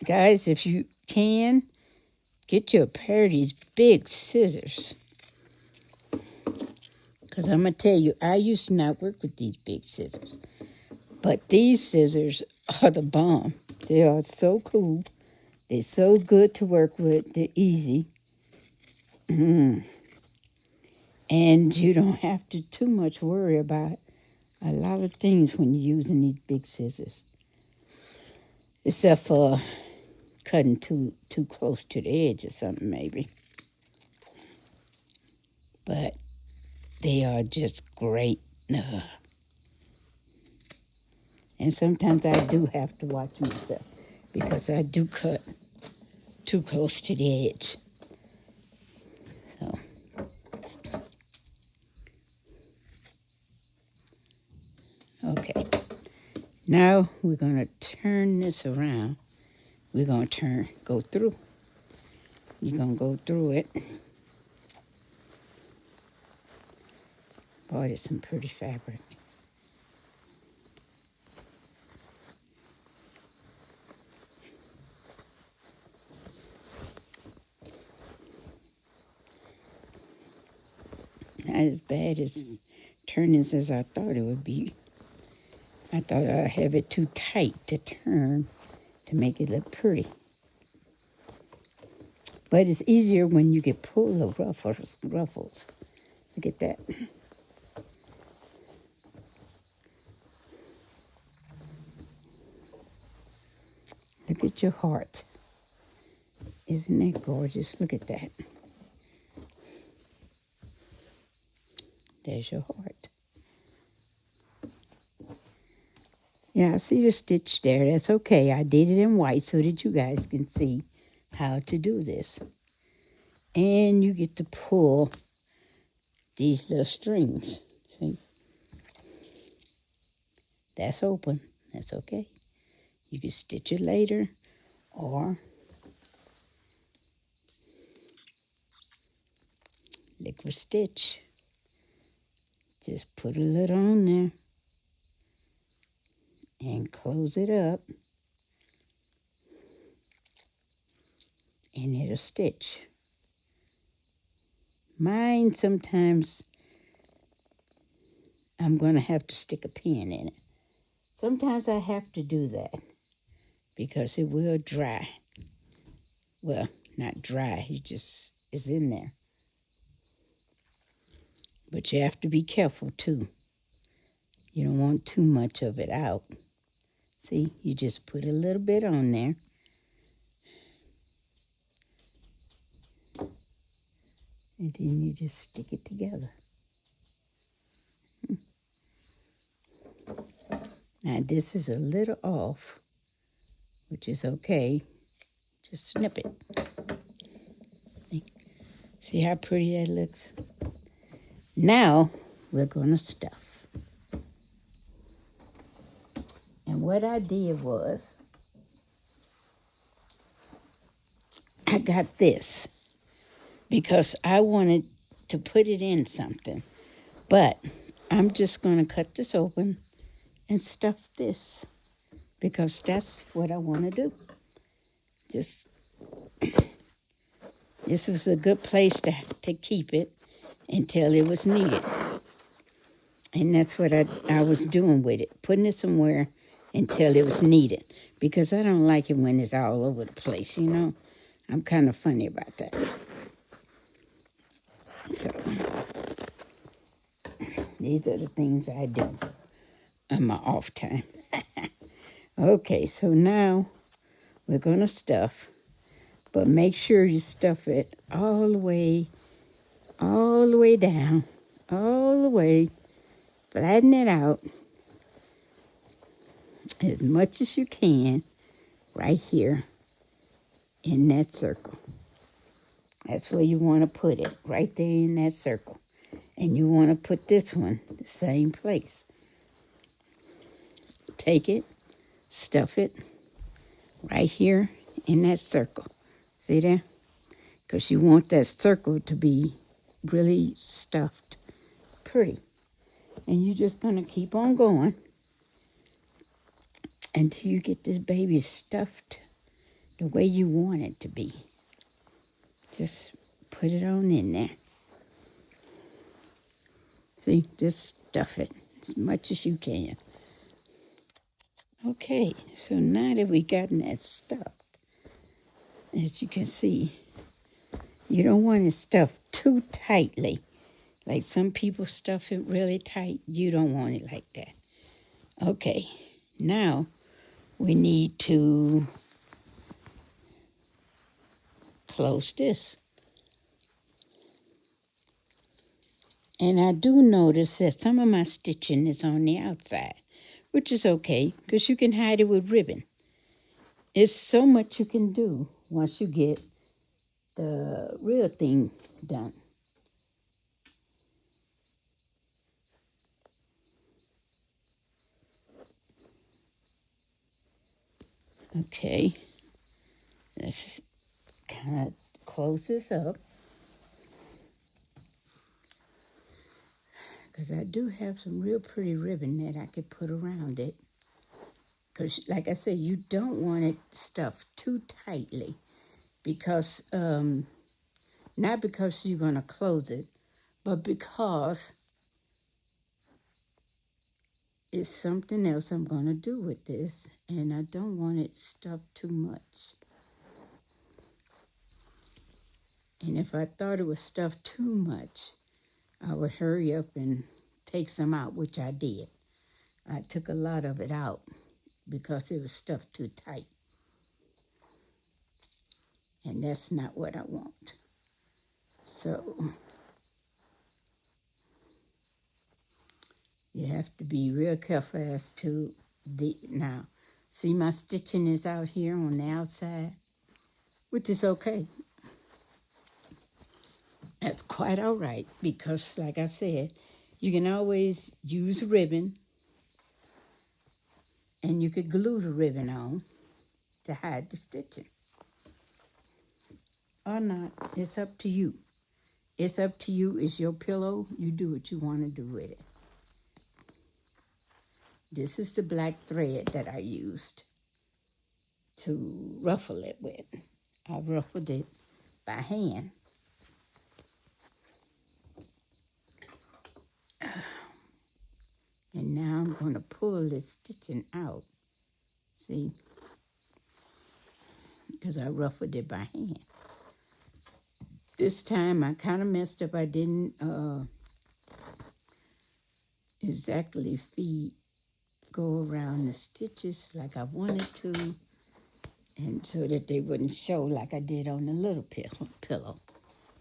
Guys, if you can, get you a pair of these big scissors. Because I'm going to tell you, I used to not work with these big scissors. But these scissors are the bomb. They are so cool. They're so good to work with. They're easy. And you don't have to too much worry about a lot of things when you're using these big scissors. Except for cutting too close to the edge or something, maybe. But they are just great. And sometimes I do have to watch myself, because I do cut too close to the edge. So, okay. Now we're going to turn this around. We're going to go through. You're going to go through it. Boy, there's some pretty fabric. Not as bad as turning as I thought it would be. I thought I'd have it too tight to turn to make it look pretty. But it's easier when you can pull the ruffles. Look at that. Look at your heart. Isn't that gorgeous? Look at that. There's your heart. Yeah, I see the stitch there. That's okay. I did it in white so that you guys can see how to do this. And you get to pull these little strings. See? That's open. That's okay. You can stitch it later, or liquid stitch. Just put a little on there and close it up, and it'll stitch. Mine, sometimes I'm going to have to stick a pin in it. Sometimes I have to do that because it will dry. Well, not dry, it just is in there. But you have to be careful too. You don't want too much of it out. See, you just put a little bit on there. And then you just stick it together. Now this is a little off, which is okay. Just snip it. See how pretty that looks? Now we're going to stuff. And what I did was, I got this because I wanted to put it in something. But I'm just going to cut this open and stuff this because that's what I want to do. Just, this was a good place to keep it until it was needed. And that's what I was doing with it, putting it somewhere until it was needed. Because I don't like it when it's all over the place, you know. I'm kind of funny about that. So, these are the things I do on my off time. Okay, so now we're going to stuff. But make sure you stuff it all the way down, all the way. Flatten it out as much as you can right here in that circle. That's where you want to put it, right there in that circle. And you want to put this one the same place. Take it, stuff it right here in that circle. See there? Because you want that circle to be really stuffed pretty. And you're just going to keep on going until you get this baby stuffed the way you want it to be. Just put it on in there. See, just stuff it as much as you can. Okay, so now that we've gotten that stuffed, as you can see, you don't want it stuffed too tightly. Like some people stuff it really tight. You don't want it like that. Okay, now we need to close this. And I do notice that some of my stitching is on the outside, which is okay because you can hide it with ribbon. It's so much you can do once you get the real thing done. Okay, let's kind of close this up because I do have some real pretty ribbon that I could put around it. Because, like I said, you don't want it stuffed too tightly because, not because you're going to close it, but because it's something else I'm going to do with this, and I don't want it stuffed too much. And if I thought it was stuffed too much, I would hurry up and take some out, which I did. I took a lot of it out because it was stuffed too tight. And that's not what I want. So you have to be real careful as to now. See, my stitching is out here on the outside, which is okay. That's quite all right because, like I said, you can always use ribbon and you could glue the ribbon on to hide the stitching. Or not. It's up to you. It's up to you. It's your pillow. You do what you want to do with it. This is the black thread that I used to ruffle it with. I ruffled it by hand. And now I'm going to pull this stitching out. See? Because I ruffled it by hand. This time I kind of messed up. I didn't exactly go around the stitches like I wanted to, and so that they wouldn't show like I did on the little pillow.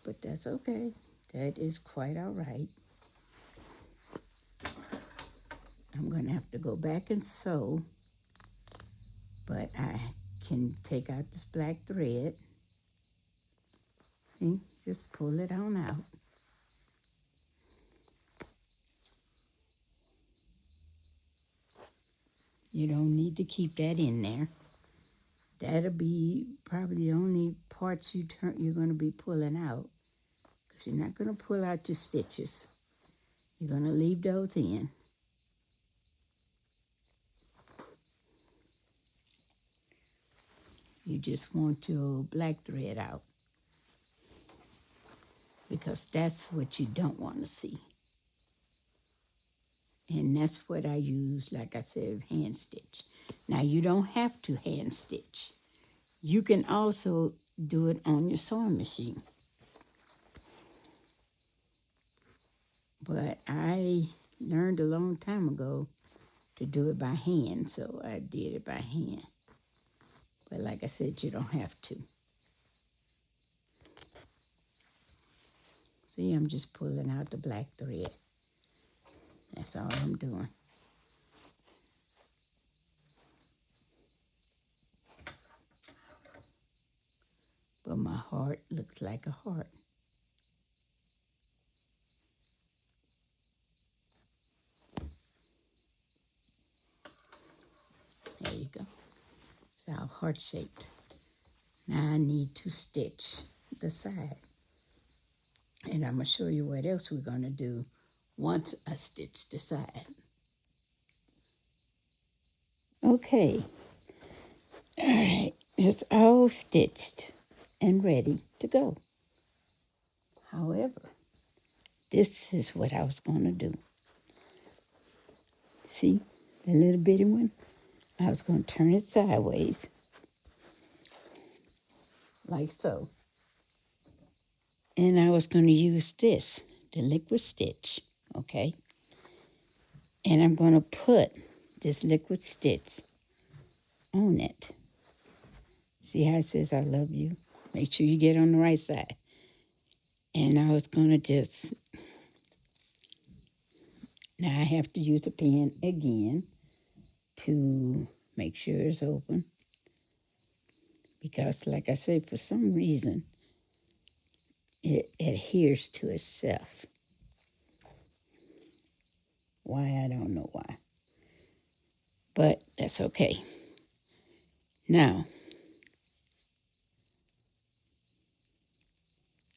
But that's okay. That is quite all right. I'm going to have to go back and sew, but I can take out this black thread. See, just pull it on out. You don't need to keep that in there. That'll be probably the only parts you're going to be pulling out, because you're not going to pull out your stitches. You're going to leave those in. You just want your black thread out, because that's what you don't want to see. And that's what I use, like I said, hand stitch. Now, you don't have to hand stitch. You can also do it on your sewing machine. But I learned a long time ago to do it by hand, so I did it by hand. But like I said, you don't have to. See, I'm just pulling out the black thread. That's all I'm doing. But my heart looks like a heart. There you go. It's all heart-shaped. Now I need to stitch the side. And I'm going to show you what else we're going to do once I stitch the side. Okay. All right. It's all stitched and ready to go. However, this is what I was going to do. See, the little bitty one? I was going to turn it sideways, like so. And I was going to use this, the liquid stitch, okay? And I'm going to put this liquid stitch on it. See how it says I love you? Make sure you get on the right side. And I was going to just, now I have to use a pen again to make sure it's open. Because like I said, for some reason, it adheres to itself. Why, I don't know why. But that's okay. Now,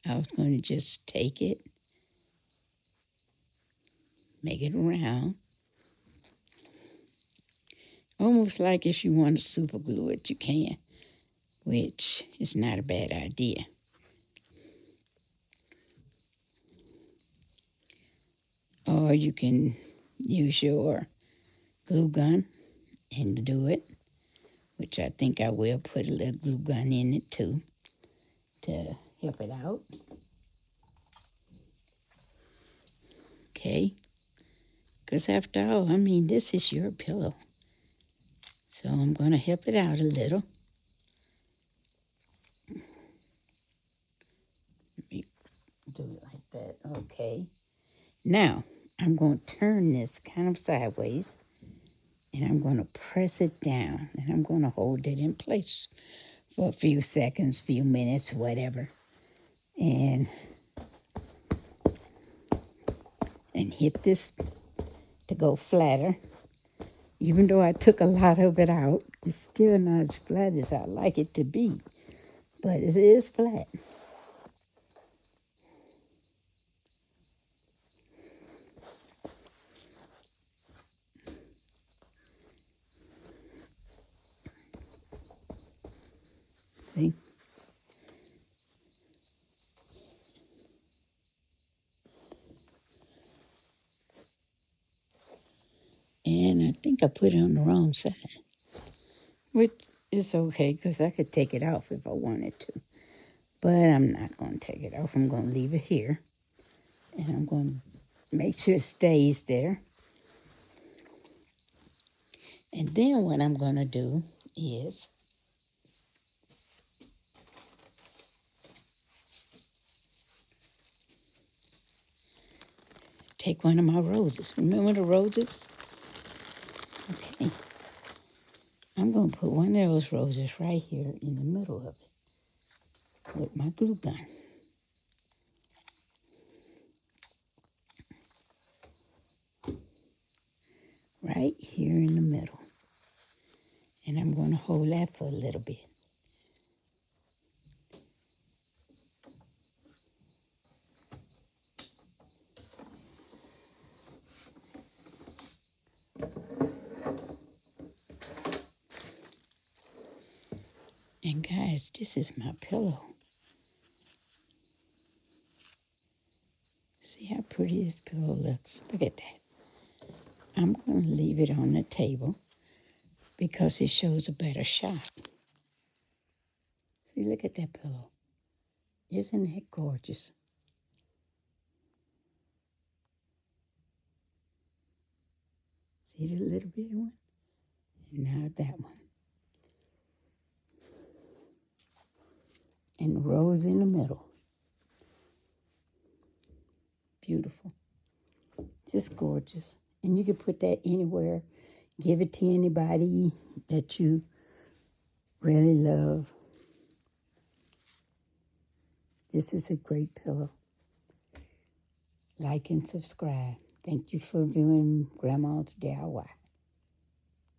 I was going to just take it, make it round. Almost like if you want to super glue it, you can, which is not a bad idea. Or you can use your glue gun and do it, which I think I will put a little glue gun in it too to help it out. Okay, because after all, I mean, this is your pillow. So I'm going to help it out a little. Let me do it like that. Okay. Now, I'm going to turn this kind of sideways, and I'm going to press it down, and I'm going to hold it in place for a few seconds, few minutes, whatever, and hit this to go flatter. Even though I took a lot of it out, it's still not as flat as I like it to be, but it is flat. See? And I think I put it on the wrong side, which is okay because I could take it off if I wanted to. But I'm not going to take it off. I'm going to leave it here. And I'm going to make sure it stays there. And then what I'm going to do is take one of my roses. Remember the roses? Okay. I'm going to put one of those roses right here in the middle of it with my glue gun. Right here in the middle. And I'm going to hold that for a little bit. And guys, this is my pillow. See how pretty this pillow looks? Look at that. I'm going to leave it on the table because it shows a better shot. See, look at that pillow. Isn't it gorgeous? See the little bitty one? And now that one. And the rose in the middle. Beautiful. Just gorgeous. And you can put that anywhere. Give it to anybody that you really love. This is a great pillow. Like and subscribe. Thank you for viewing Grandma's DIY.